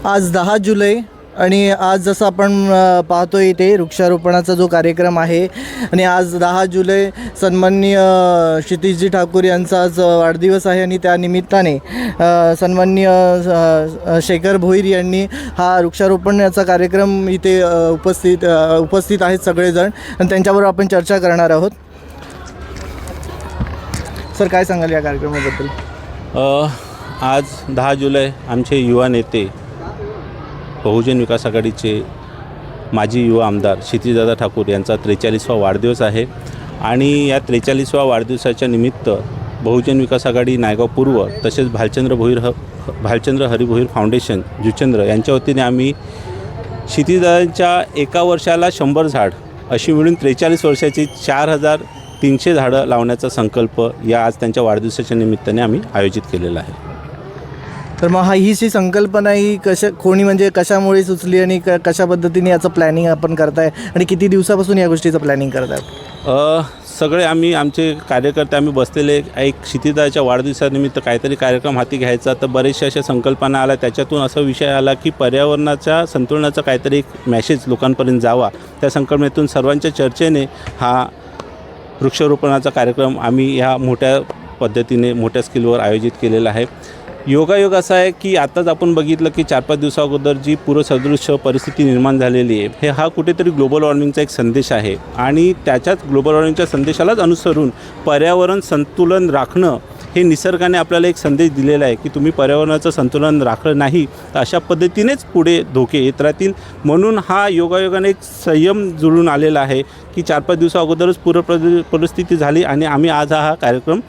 आज 10 जुलै आणि आज जसं आपण पाहतो इथे वृक्षारोपणाचा जो कार्यक्रम आहे आणि आज 10 जुलै सन्माननीय क्षितिजजी ठाकूर यांचा आज वाढदिवस आहे आणि त्या निमित्ताने सन्माननीय शेखर भोईर यांनी हा वृक्षारोपणाचा कार्यक्रम इथे उपस्थित आहेत सगळेजण आणि त्यांच्याबरोबर आपण चर्चा करणार आहोत. सर, काय सांगाल या कार्यक्रमाबद्दल? आज 10 जुलै आमचे युवा नेते बहुजन विकास आघाडीचे माजी युवा आमदार क्षितिजदादा ठाकूर यांचा 43वा वाढदिवस आहे आणि या 43व्या वाढदिवसाच्या निमित्त बहुजन विकास आघाडी नायगाव पूर्व तसेच भालचंद्र हरी भोईर फाउंडेशन जुचंद्र यांच्या वतीने आम्ही क्षितिजदादांच्या एका वर्षाला 100 झाड अशी मिळून 43 वर्षाची 4300 झाडं लावण्याचा संकल्प या आज त्यांच्या वाढदिवसाच्या निमित्ताने आम्ही आयोजित केलेला आहे. तर मग ही संकल्पना ही कशामुळे सुचली आणि कशा पद्धतीने याचं प्लॅनिंग आपण करताय आणि किती दिवसापासून या गोष्टीचं प्लॅनिंग करताय? सगळे आमचे कार्यकर्ते आम्ही बसलेले एक क्षितिजदादाच्या वाढदिवसानिमित्त काहीतरी कार्यक्रम हाती घ्यायचा, तर बरेचशा अशा संकल्पना आल्या. त्याच्यातून असा विषय आला की पर्यावरणाच्या संतुलनाचा काहीतरी एक मॅसेज लोकांपर्यंत जावा. त्या संकल्पनेतून सर्वांच्या चर्चेने हा वृक्षारोपणाचा कार्यक्रम आम्ही ह्या मोठ्या पद्धतीने मोठ्या स्केलवर आयोजित केलेला आहे. योगायोग असा आहे की आत्ताच आपण बघितलं की 4-5 दिवसाअगोदर जी पूरसदृश परिस्थिती निर्माण झालेली आहे हा कुठेतरी ग्लोबल वॉर्मिंगचा एक संदेश आहे आणि त्याच्याच ग्लोबल वॉर्मिंगच्या संदेशालाच अनुसरून पर्यावरण संतुलन राखणं हे निसर्गाने आपल्याला एक संदेश दिलेला आहे की तुम्ही पर्यावरणाचं संतुलन राखलं नाही तर अशा पद्धतीनेच पुढे धोके येत राहतील. म्हणून हा योगायोगाने एक संयम जुळून आलेला आहे की 4-5 दिवसाअगोदरच परिस्थिती झाली आणि आम्ही आज हा कार्यक्रम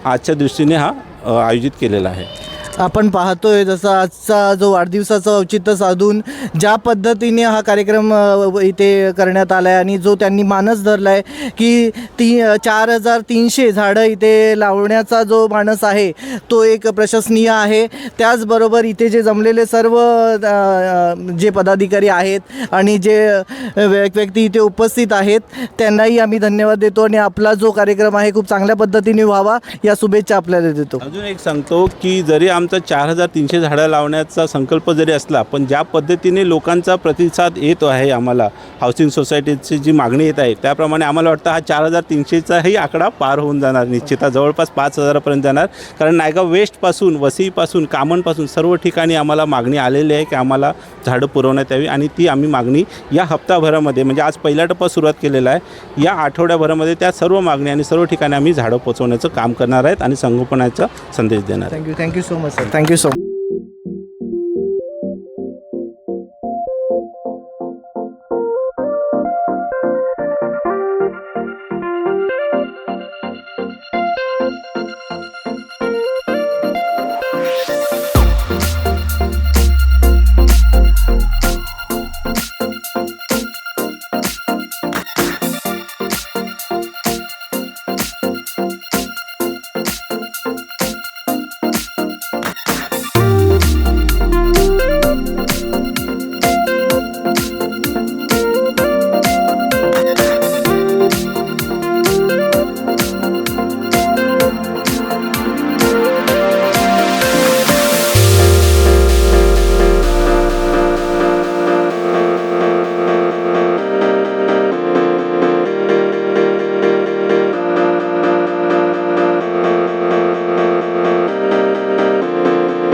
आजच्या दृष्टीने आयोजित केलेला आहे. आपण पाहतोय जसं आजचा जो वाढदिवसाचं औचित्य साधून ज्या पद्धतीने हा कार्यक्रम इथे करण्यात आला आहे आणि जो त्यांनी मानस धरला आहे की 4300 झाडं इथे लावण्याचा जो मानस आहे तो एक प्रशंसनीय आहे. त्याचबरोबर इथे जे जमलेले सर्व जे पदाधिकारी आहेत आणि जे व्यक्ती इथे उपस्थित आहेत त्यांनाही आम्ही धन्यवाद देतो आणि आपला जो कार्यक्रम आहे खूप चांगल्या पद्धतीने व्हावा या शुभेच्छा आपल्याला देतो. अजून एक सांगतो की जरी आमचा 4300 झाडं लावण्याचा संकल्प जरी असला पण ज्या पद्धतीने लोकांचा प्रतिसाद येतो आहे आम्हाला हाऊसिंग सोसायटीची जी मागणी येत आहे त्याप्रमाणे आम्हाला वाटतं हा 4300चाही आकडा पार होऊन जाणार निश्चितच जवळपास 5000पर्यंत जाणार. कारण नायगाव वेस्टपासून वसईपासून कामनपासून सर्व ठिकाणी आम्हाला मागणी आलेली आहे की आम्हाला झाडं पुरवण्यात यावी आणि ती आम्ही मागणी या हप्ताभरामध्ये म्हणजे आज पहिला टप्पा सुरुवात केलेला आहे या आठवड्याभरामध्ये त्या सर्व मागणी आणि सर्व ठिकाणी आम्ही झाडं पोचवण्याचं काम करणार आहेत आणि संगोपनाचा संदेश देणार. Thank you so much sir. Thank you so much.